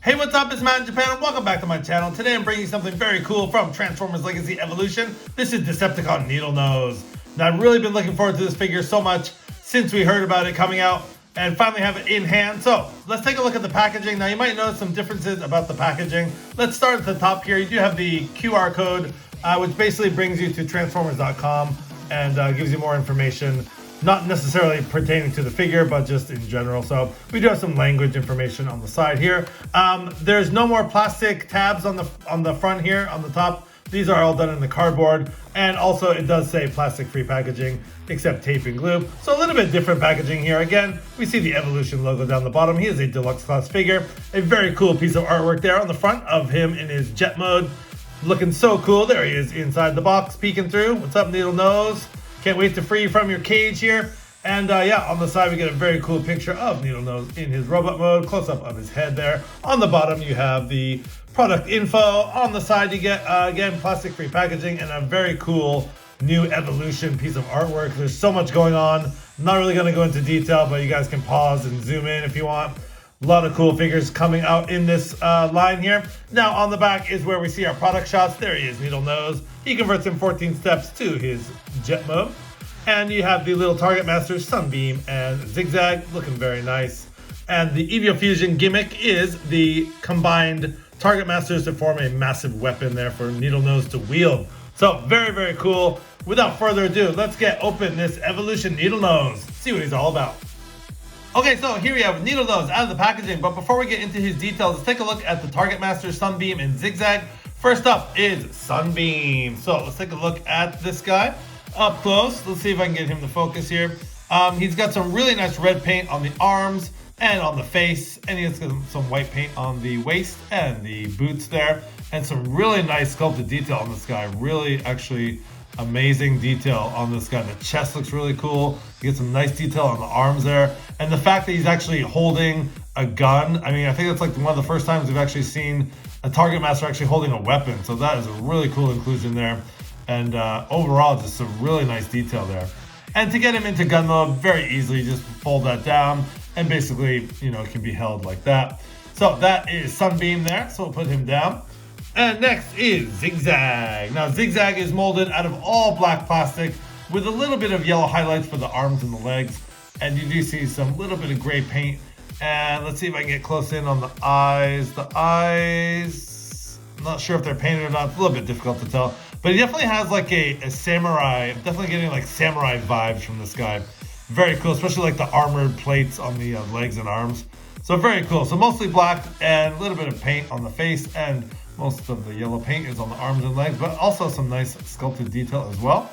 Hey, what's up? It's Matt in Japan and welcome back to my channel. Today I'm bringing you something very cool from Transformers Legacy Evolution. This is Decepticon Needlenose. Now I've really been looking forward to this figure so much since we heard about it coming out and finally have it in hand. So let's take a look at the packaging. Now you might notice some differences about the packaging. Let's start at the top here. You do have the QR code, which basically brings you to Transformers.com and gives you more information. Not necessarily pertaining to the figure, but just in general. So we do have some language information on the side here. There's no more plastic tabs on the front here, on the top. These are all done in the cardboard. And also it does say plastic-free packaging, except tape and glue. So a little bit different packaging here. Again, we see the Evolution logo down the bottom. He is a deluxe class figure. A very cool piece of artwork there on the front of him in his jet mode. Looking so cool. There he is inside the box, peeking through. What's up, Needlenose? Can't wait to free you from your cage here. And yeah, on the side we get a very cool picture of Needlenose in his robot mode, close up of his head there. On the bottom you have the product info. On the side you get, again, plastic free packaging and a very cool new Evolution piece of artwork. There's so much going on. I'm not really gonna go into detail, but you guys can pause and zoom in if you want. A lot of cool figures coming out in this line here. Now on the back is where we see our product shots. There he is, Needlenose. He converts in 14 steps to his jet mode. And you have the little Target Masters, Sunbeam and Zigzag, looking very nice. And the Evo Fusion gimmick is the combined Target Masters to form a massive weapon there for Needlenose to wield. So very, very cool. Without further ado, let's get open this Evolution Needlenose. See what he's all about. Okay, so here we have Needlenose out of the packaging, but before we get into his details, let's take a look at the Target Master, Sunbeam, and Zigzag. First up is Sunbeam. So let's take a look at this guy up close. Let's see if I can get him to focus here. He's got some really nice red paint on the arms and on the face, and he's got some white paint on the waist and the boots there, and some really nice sculpted detail on this guy. Really, actually, amazing detail on this guy. The chest looks really cool. You get some nice detail on the arms there. And the fact that he's actually holding a gun. I mean, I think that's like one of the first times we've actually seen a Target Master actually holding a weapon. So that is a really cool inclusion there. And overall, just a really nice detail there. And to get him into gun mode very easily, just fold that down and basically, you know, it can be held like that. So that is Sunbeam there. So we'll put him down. And next is Zigzag. Now Zigzag is molded out of all black plastic with a little bit of yellow highlights for the arms and the legs. And you do see some little bit of gray paint. And let's see if I can get close in on the eyes. The eyes, I'm not sure if they're painted or not. It's a little bit difficult to tell. But he definitely has like a samurai, definitely getting like samurai vibes from this guy. Very cool, especially like the armored plates on the legs and arms. So very cool. So mostly black and a little bit of paint on the face, and most of the yellow paint is on the arms and legs, but also some nice sculpted detail as well.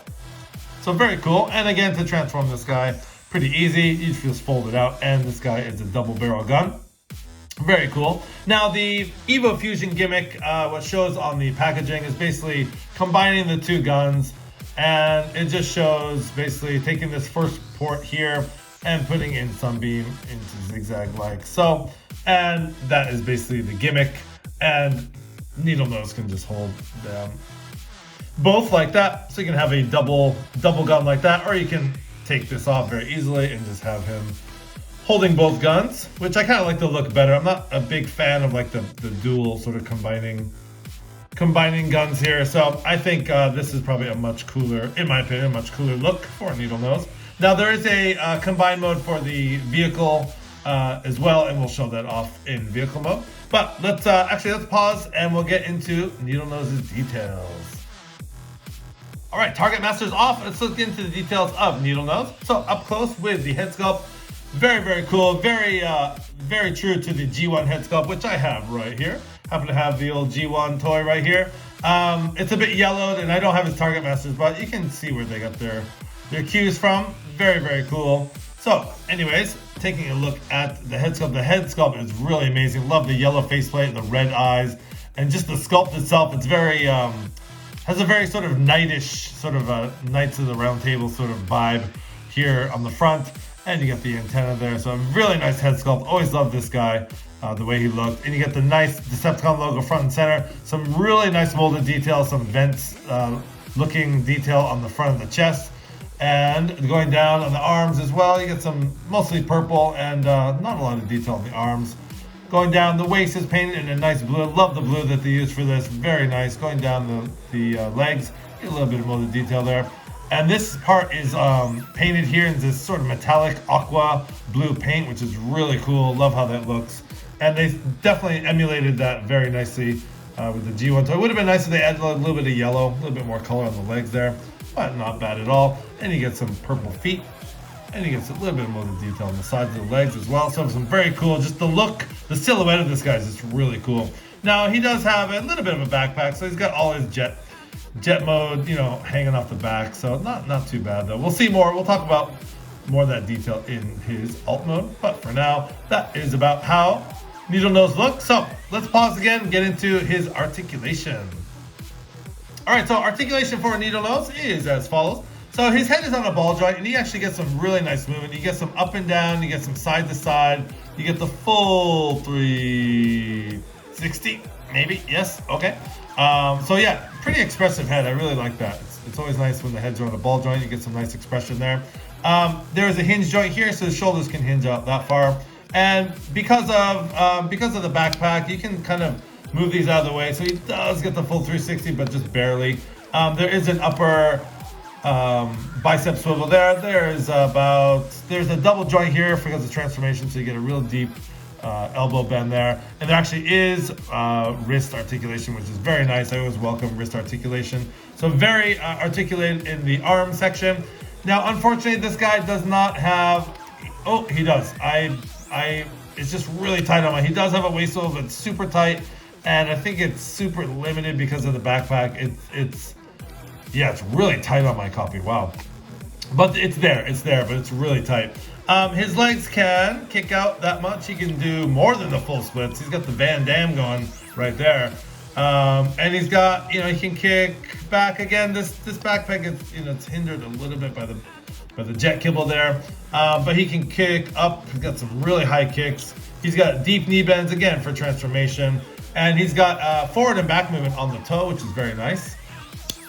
So very cool. And again, to transform this guy, pretty easy. You just fold it out, and this guy is a double barrel gun. Very cool. Now the Evo Fusion gimmick, what shows on the packaging is basically combining the two guns, and it just shows basically taking this first port here and putting in Sunbeam into Zigzag like so. And that is basically the gimmick, and Needlenose can just hold them both like that. So you can have a double gun like that, or you can take this off very easily and just have him holding both guns, which I kind of like the look better. I'm not a big fan of like the dual sort of combining guns here. So I think this is probably a much cooler, in my opinion, a much cooler look for Needlenose. Now there is a combined mode for the vehicle as well, and we'll show that off in vehicle mode. But let's pause and we'll get into Needlenose's details. All right, Target Master's off. Let's look into the details of Needlenose. So up close with the head sculpt. Very, very cool. Very, very true to the G1 head sculpt, which I have right here. Happen to have the old G1 toy right here. It's a bit yellowed, and I don't have his Target Masters, but you can see where they got their cues from. Very, very cool. So, anyways, taking a look at the head sculpt. The head sculpt is really amazing. Love the yellow faceplate, the red eyes, and just the sculpt itself. It's very, has a very sort of knightish, sort of a Knights of the Round Table sort of vibe here on the front. And you got the antenna there, so a really nice head sculpt. Always loved this guy, the way he looked. And you get the nice Decepticon logo front and center. Some really nice molded detail, some vents looking detail on the front of the chest. And going down on the arms as well, you get some mostly purple and not a lot of detail on the arms. Going down, the waist is painted in a nice blue. Love the blue that they use for this. Very nice. Going down the legs, get a little bit more of the detail there. And this part is painted here in this sort of metallic aqua blue paint, which is really cool. Love how that looks. And they definitely emulated that very nicely with the G1 toy. It would have been nice if they added a little bit of yellow, a little bit more color on the legs there, but not bad at all. And you get some purple feet, and you get a little bit more of the detail on the sides of the legs as well. So some very cool, just the look, the silhouette of this guy is just really cool. Now he does have a little bit of a backpack, so he's got all his jet mode, you know, hanging off the back. So not too bad though. We'll see more. We'll talk about more of that detail in his alt mode. But for now, that is about how Needlenose looks. So let's pause again and get into his articulation. All right, so articulation for Needlenose is as follows. So his head is on a ball joint, and he actually gets some really nice movement. You get some up and down, you get some side to side, you get the full 360, maybe, yes, okay. So yeah, pretty expressive head. I really like that. It's always nice when the heads are on a ball joint. You get some nice expression there. There is a hinge joint here, so the shoulders can hinge out that far. And because of the backpack, you can kind of move these out of the way. So he does get the full 360, but just barely. There is an upper bicep swivel there. There's a double joint here because of transformation, so you get a real deep elbow bend there. And there actually is wrist articulation, which is very nice. I always welcome wrist articulation. So very articulated in the arm section. Now, unfortunately, this guy does not have. Oh, he does. It's just really tight on my. He does have a waist swivel, but it's super tight, and I think it's super limited because of the backpack. It's really tight on my copy. Wow, but it's there, but it's really tight. His legs can kick out that much. He can do more than the full splits. He's got the Van Damme going right there, and he's got, he can kick back again. This backpack is, it's hindered a little bit by the jet kibble there, but he can kick up. He's got some really high kicks. He's got deep knee bends again for transformation, and he's got forward and back movement on the toe, which is very nice.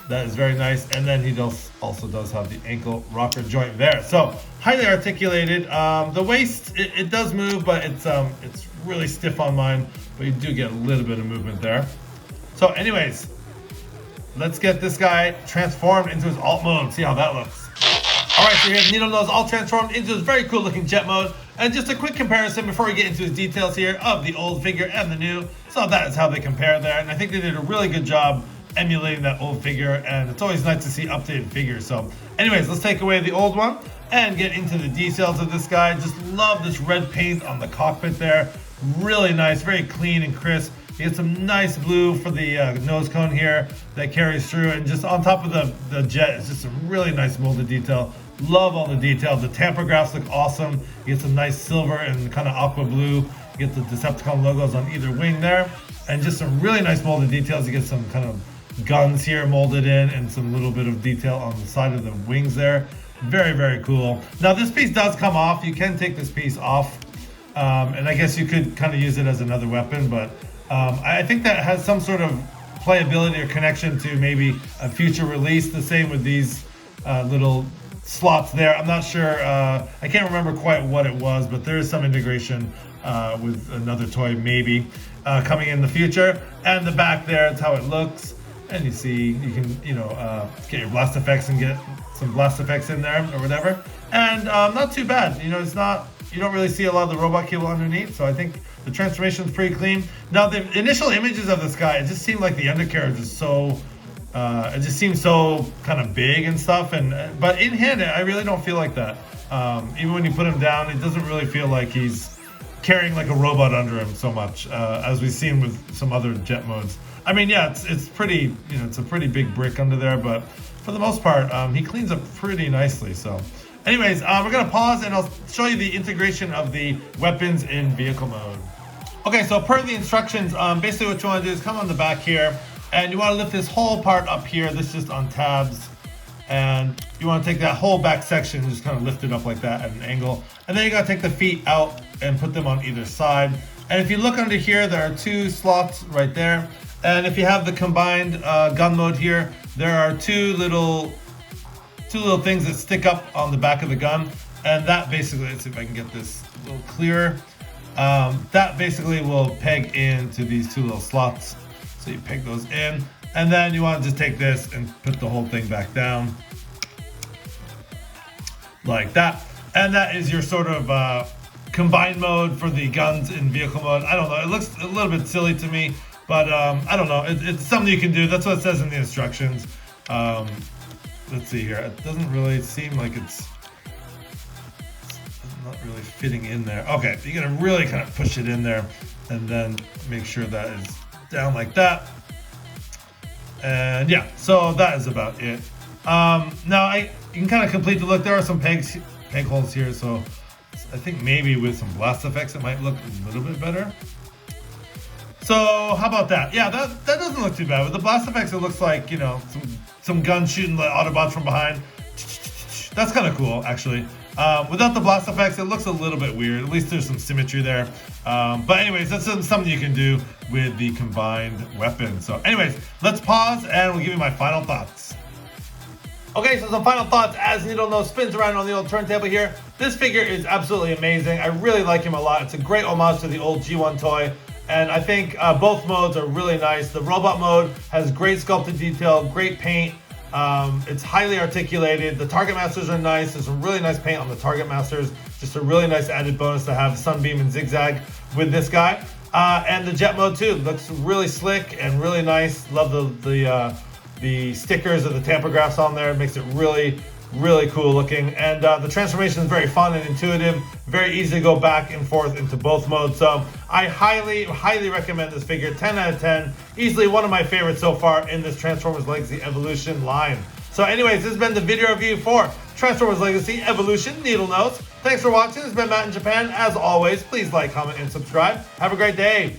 That is very nice. And then he also does have the ankle rocker joint there. So highly articulated. The waist, it does move, but it's really stiff on mine, but you do get a little bit of movement there. So anyways, let's get this guy transformed into his alt mode. See how that looks. All right, so here's Needlenose all transformed into his very cool looking jet mode. And just a quick comparison before we get into his details here of the old figure and the new. So that is how they compare there. And I think they did a really good job emulating that old figure, and it's always nice to see updated figures. So anyways, let's take away the old one and get into the details of this guy. Just love this red paint on the cockpit there. Really nice, very clean and crisp. You get some nice blue for the nose cone here that carries through, and just on top of the jet, it's just some really nice molded detail. Love all the details. The tampographs look awesome. You get some nice silver and kind of aqua blue. You get the Decepticon logos on either wing there, and just some really nice molded details. You get some kind of guns here molded in, and some little bit of detail on the side of the wings there. Very, very cool. Now this piece does come off. You can take this piece off, and I guess you could kind of use it as another weapon, but I think that has some sort of playability or connection to maybe a future release. The same with these little slots there. I'm not sure. I can't remember quite what it was, but there is some integration with another toy maybe coming in the future. And the back there, that's how it looks. And you see, you can, get your blast effects and get some blast effects in there or whatever. And not too bad. It's not, you don't really see a lot of the robot cable underneath. So I think the transformation is pretty clean. Now, the initial images of this guy, it just seemed like the undercarriage is so, it just seems so kind of big and stuff. But in hand, I really don't feel like that. Even when you put him down, it doesn't really feel like he's carrying like a robot under him so much, as we've seen with some other jet modes. I mean, yeah, it's pretty, it's a pretty big brick under there, but for the most part, he cleans up pretty nicely. So anyways, we're gonna pause and I'll show you the integration of the weapons in vehicle mode. Okay, so per the instructions, basically what you wanna do is come on the back here, and you wanna lift this whole part up here. This just on tabs, and you wanna take that whole back section and just kind of lift it up like that at an angle. And then you gotta take the feet out and put them on either side. And if you look under here, there are two slots right there. And if you have the combined gun mode here, there are two little things that stick up on the back of the gun. And that basically, let's see if I can get this a little clearer. that basically will peg into these two little slots. So you peg those in, and then you want to just take this and put the whole thing back down like that. And that is your sort of combined mode for the guns in vehicle mode. I don't know, it looks a little bit silly to me, but I don't know, it's something you can do. That's what it says in the instructions. Let's see here, it doesn't really seem like it's not really fitting in there. Okay, you're gonna really kind of push it in there and then make sure that is down like that. And yeah, so that is about it. Now you can kind of complete the look. There are some peg holes here, so I think maybe with some blast effects it might look a little bit better. So how about that? Yeah, that doesn't look too bad. With the blast effects, it looks like, you know, some guns shooting the Autobots from behind. That's kind of cool, actually. Without the blast effects, it looks a little bit weird. At least there's some symmetry there. But anyways, that's something you can do with the combined weapon. So anyways, let's pause and we'll give you my final thoughts. Okay, so some final thoughts as Needlenose spins around on the old turntable here. This figure is absolutely amazing. I really like him a lot. It's a great homage to the old G1 toy. And I think both modes are really nice. The robot mode has great sculpted detail, great paint. It's highly articulated. The target masters are nice. There's some really nice paint on the target masters. Just a really nice added bonus to have Sunbeam and Zigzag with this guy. And the jet mode too looks really slick and really nice. Love the stickers of the tampographs on there. It makes it really cool looking. And the transformation is very fun and intuitive. Very easy to go back and forth into both modes. So I highly recommend this figure. 10 out of 10. Easily one of my favorites so far in this Transformers Legacy Evolution line. So anyways, this has been the video review for Transformers Legacy Evolution Needlenose. Thanks for watching. This has been Matt in Japan. As always, please like, comment, and subscribe. Have a great day.